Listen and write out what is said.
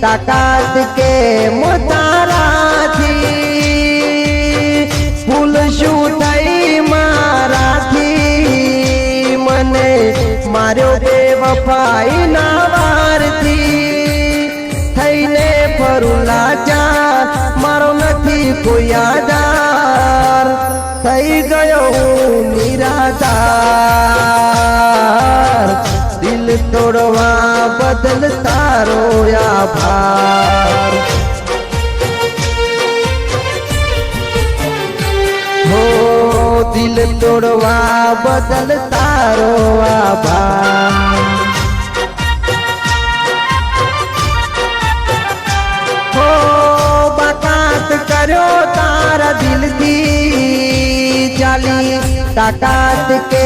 તાકાત કે મોતારાથી ભૂલ શું થઈ મારાથી મને માર્યો બેવફાઈ ના વારથી થઈને ફરું લાચાર મારો નથી કોઈ આધાર થઈ ગયો હું નિરાધાર દિલ તોડવા બદલ તારો આભાર હો દિલ તોડવા બદલ તારો આભાર હો બાકાત કર્યો તારા દિલથી ચાલી તાકાત કે